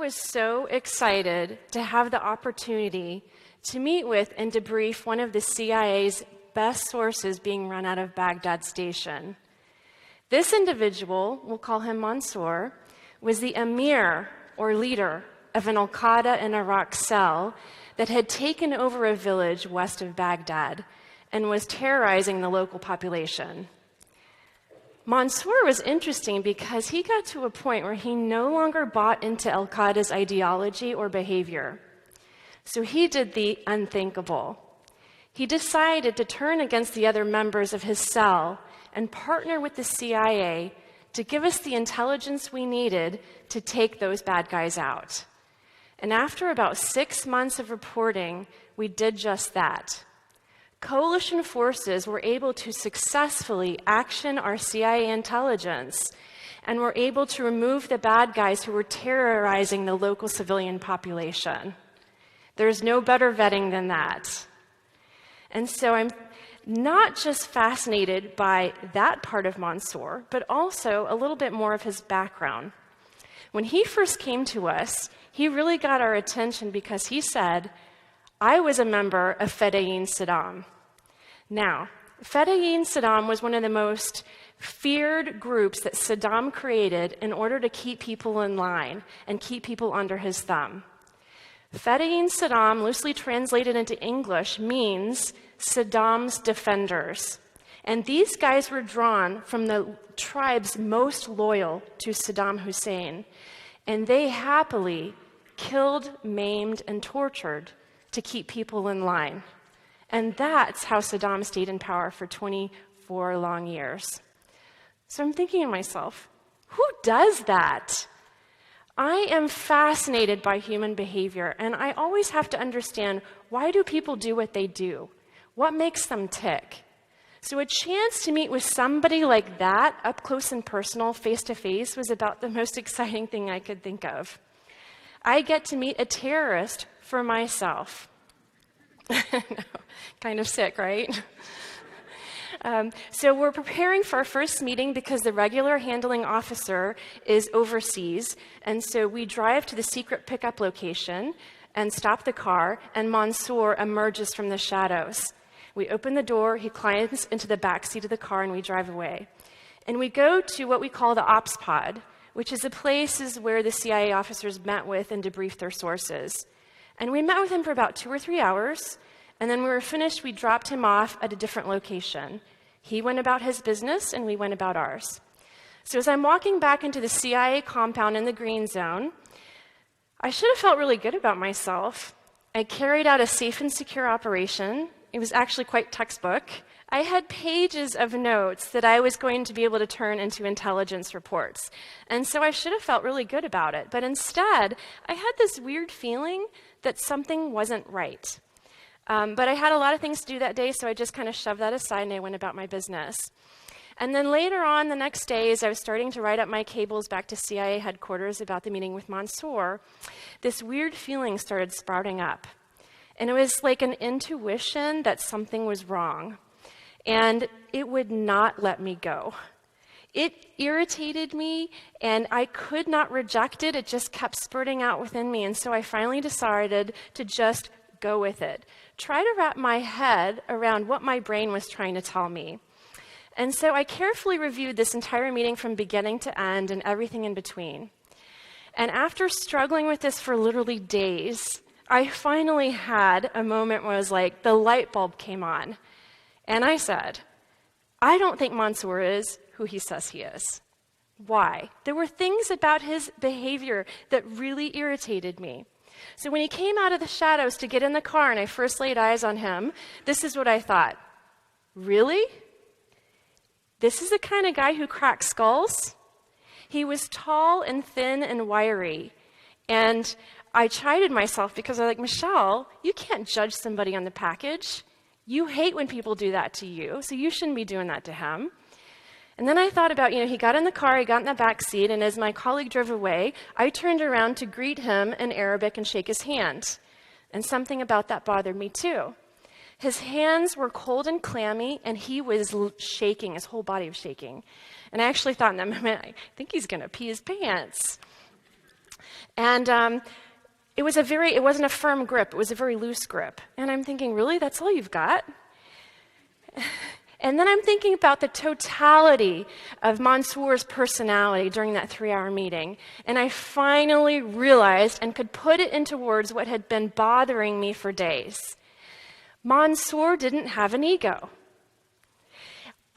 was so excited to have the opportunity to meet with and debrief one of the CIA's best sources being run out of Baghdad Station. This individual, we'll call him Mansour, was the emir or leader of an al-Qaeda in Iraq cell that had taken over a village west of Baghdad and was terrorizing the local population. Mansour was interesting because he got to a point where he no longer bought into al-Qaeda's ideology or behavior. So he did the unthinkable. He decided to turn against the other members of his cell and partner with the CIA to give us the intelligence we needed to take those bad guys out. And after about 6 months of reporting, we did just that. Coalition forces were able to successfully action our CIA intelligence and were able to remove the bad guys who were terrorizing the local civilian population. There's no better vetting than that. And so I'm not just fascinated by that part of Mansour, but also a little bit more of his background. When he first came to us, he really got our attention because he said, I was a member of Fedayeen Saddam. Now, Fedayeen Saddam was one of the most feared groups that Saddam created in order to keep people in line and keep people under his thumb. Fedayeen Saddam, loosely translated into English, means Saddam's defenders. And these guys were drawn from the tribes most loyal to Saddam Hussein. And they happily killed, maimed, and tortured to keep people in line. And that's how Saddam stayed in power for 24 long years. So I'm thinking to myself, who does that? I am fascinated by human behavior, and I always have to understand, why do people do what they do? What makes them tick? So a chance to meet with somebody like that, up close and personal, face to face, was about the most exciting thing I could think of. I get to meet a terrorist for myself. Kind of sick, right? So we're preparing for our first meeting because the regular handling officer is overseas. And so we drive to the secret pickup location and stop the car, and Mansour emerges from the shadows. We open the door, he climbs into the back seat of the car, and we drive away. And we go to what we call the ops pod, which is the places where the CIA officers met with and debriefed their sources. And we met with him for about 2 or 3 hours, and then when we were finished, we dropped him off at a different location. He went about his business, and we went about ours. So as I'm walking back into the CIA compound in the green zone, I should have felt really good about myself. I carried out a safe and secure operation. It was actually quite textbook. I had pages of notes that I was going to be able to turn into intelligence reports. And so I should have felt really good about it. But instead, I had this weird feeling that something wasn't right. But I had a lot of things to do that day, so I just kind of shoved that aside and I went about my business. And then later on, the next day, as I was starting to write up my cables back to CIA headquarters about the meeting with Mansour, this weird feeling started sprouting up. And it was like an intuition that something was wrong. And it would not let me go. It irritated me, and I could not reject it. It just kept spurting out within me. And so I finally decided to just go with it. Try to wrap my head around what my brain was trying to tell me. And so I carefully reviewed this entire meeting from beginning to end and everything in between. And after struggling with this for literally days, I finally had a moment where it was like the light bulb came on. And I said, I don't think Mansour is who he says he is. Why? There were things about his behavior that really irritated me. So when he came out of the shadows to get in the car and I first laid eyes on him, this is what I thought. Really? This is the kind of guy who cracks skulls? He was tall and thin and wiry. And I chided myself because I was like, Michele, you can't judge somebody on the package. You hate when people do that to you, so you shouldn't be doing that to him. And then I thought about, he got in the car, he got in the back seat, and as my colleague drove away, I turned around to greet him in Arabic and shake his hand. And something about that bothered me too. His hands were cold and clammy, and he was shaking, his whole body was shaking. And I actually thought in that moment, I think he's going to pee his pants. And it wasn't a firm grip, it was a very loose grip. And I'm thinking, really, that's all you've got? And then I'm thinking about the totality of Mansour's personality during that 3-hour meeting. And I finally realized and could put it into words what had been bothering me for days. Mansour didn't have an ego.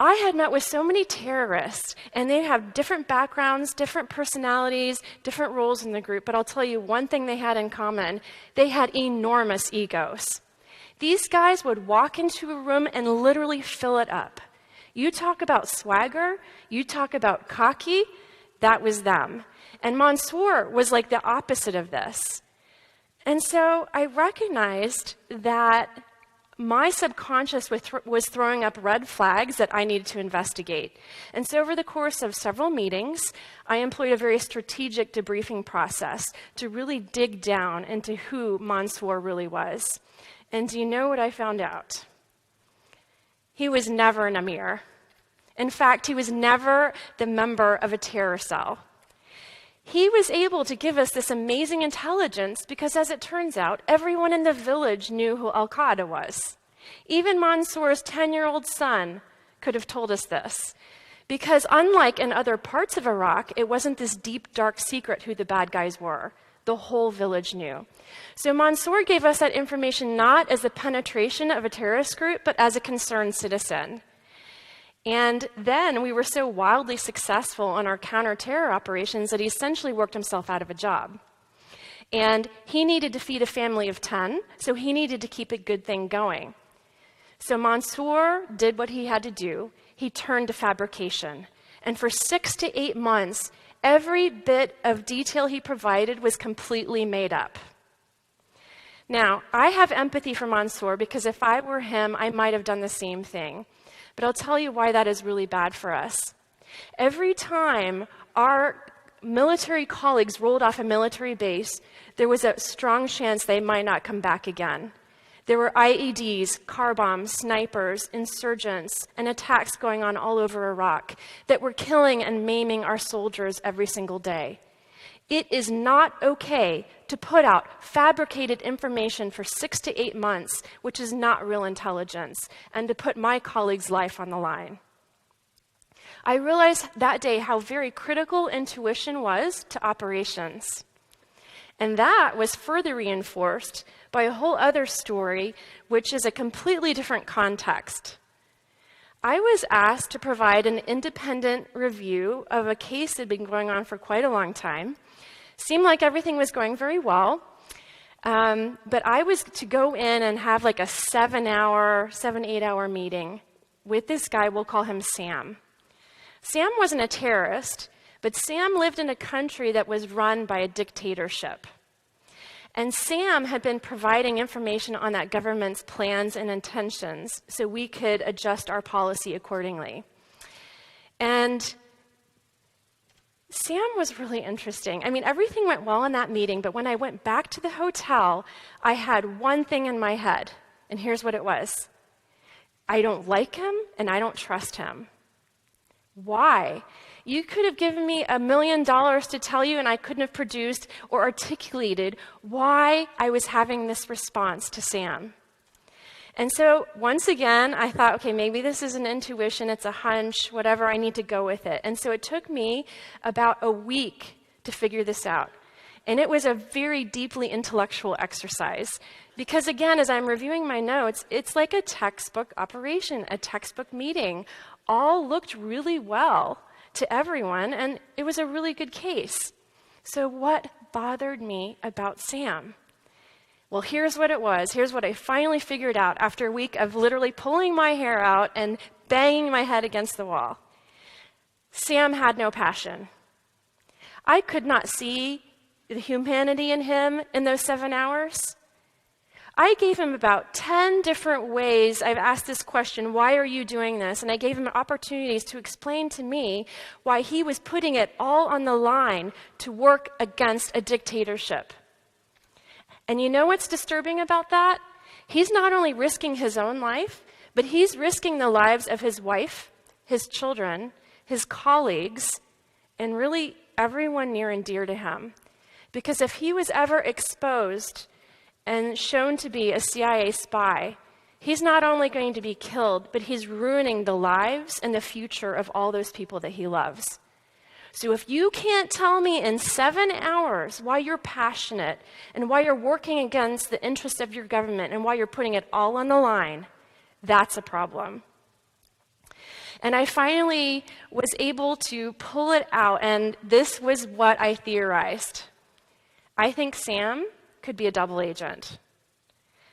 I had met with so many terrorists, and they have different backgrounds, different personalities, different roles in the group, but I'll tell you one thing they had in common. They had enormous egos. These guys would walk into a room and literally fill it up. You talk about swagger, you talk about cocky, that was them. And Mansour was like the opposite of this. And so I recognized that my subconscious was throwing up red flags that I needed to investigate. And so over the course of several meetings, I employed a very strategic debriefing process to really dig down into who Mansour really was. And do you know what I found out? He was never an Amir. In fact, he was never the member of a terror cell. He was able to give us this amazing intelligence because, as it turns out, everyone in the village knew who Al-Qaeda was. Even Mansour's 10-year-old son could have told us this. Because unlike in other parts of Iraq, it wasn't this deep, dark secret who the bad guys were. The whole village knew. So Mansour gave us that information not as the penetration of a terrorist group, but as a concerned citizen. And then we were so wildly successful on our counter-terror operations that he essentially worked himself out of a job. And he needed to feed a family of 10, so he needed to keep a good thing going. So Mansour did what he had to do. He turned to fabrication. And for 6 to 8 months, every bit of detail he provided was completely made up. Now, I have empathy for Mansour because if I were him, I might have done the same thing. But I'll tell you why that is really bad for us. Every time our military colleagues rolled off a military base, there was a strong chance they might not come back again. There were IEDs, car bombs, snipers, insurgents, and attacks going on all over Iraq that were killing and maiming our soldiers every single day. It is not okay to put out fabricated information for 6 to 8 months, which is not real intelligence, and to put my colleague's life on the line. I realized that day how very critical intuition was to operations. And that was further reinforced by a whole other story, which is a completely different context. I was asked to provide an independent review of a case that had been going on for quite a long time. Seemed like everything was going very well, but I was to go in and have like a 7-8-hour meeting with this guy. We'll call him Sam. Sam wasn't a terrorist, but Sam lived in a country that was run by a dictatorship. And Sam had been providing information on that government's plans and intentions so we could adjust our policy accordingly. And Sam was really interesting. I mean, everything went well in that meeting, but when I went back to the hotel, I had one thing in my head, and here's what it was. I don't like him, and I don't trust him. Why? You could have given me $1 million to tell you, and I couldn't have produced or articulated why I was having this response to Sam. And so once again, I thought, okay, maybe this is an intuition, it's a hunch, whatever, I need to go with it. And so it took me about a week to figure this out. And it was a very deeply intellectual exercise. Because again, as I'm reviewing my notes, it's like a textbook operation, a textbook meeting. All looked really well to everyone, and it was a really good case. So what bothered me about Sam? Well, here's what it was. Here's what I finally figured out after a week of literally pulling my hair out and banging my head against the wall. Sam had no passion. I could not see the humanity in him in those 7 hours. I gave him about 10 different ways. I've asked this question, why are you doing this? And I gave him opportunities to explain to me why he was putting it all on the line to work against a dictatorship. And you know what's disturbing about that? He's not only risking his own life, but he's risking the lives of his wife, his children, his colleagues, and really everyone near and dear to him. Because if he was ever exposed and shown to be a CIA spy, he's not only going to be killed, but he's ruining the lives and the future of all those people that he loves. So if you can't tell me in 7 hours why you're passionate and why you're working against the interests of your government and why you're putting it all on the line, that's a problem. And I finally was able to pull it out, and this was what I theorized. I think Sam could be a double agent.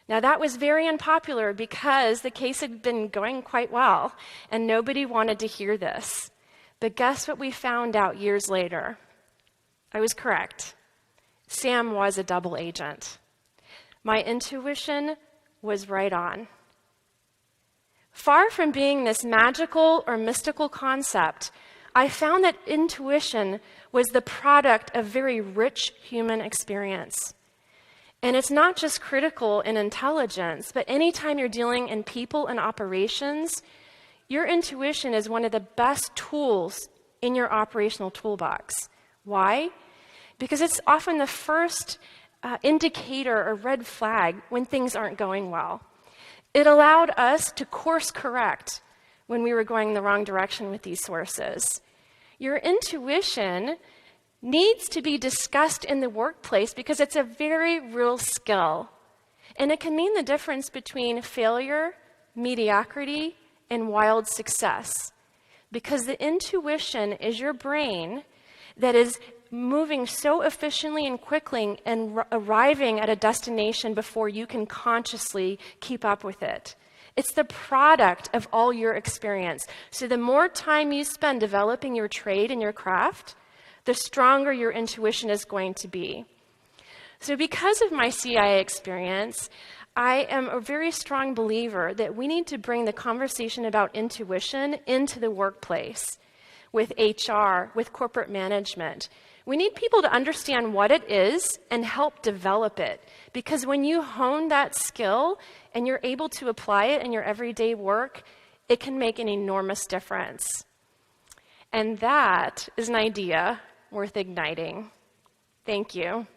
Now, that was very unpopular because the case had been going quite well, and nobody wanted to hear this. But guess what we found out years later? I was correct. Sam was a double agent. My intuition was right on. Far from being this magical or mystical concept, I found that intuition was the product of very rich human experience. And it's not just critical in intelligence, but anytime you're dealing in people and operations, your intuition is one of the best tools in your operational toolbox. Why? Because it's often the first indicator or red flag when things aren't going well. It allowed us to course correct when we were going the wrong direction with these sources. Your intuition needs to be discussed in the workplace because it's a very real skill. And it can mean the difference between failure, mediocrity, and wild success. Because the intuition is your brain that is moving so efficiently and quickly and arriving at a destination before you can consciously keep up with it. It's the product of all your experience. So the more time you spend developing your trade and your craft, the stronger your intuition is going to be. So because of my CIA experience, I am a very strong believer that we need to bring the conversation about intuition into the workplace, with HR, with corporate management. We need people to understand what it is and help develop it. Because when you hone that skill and you're able to apply it in your everyday work, it can make an enormous difference. And that is an idea worth igniting. Thank you.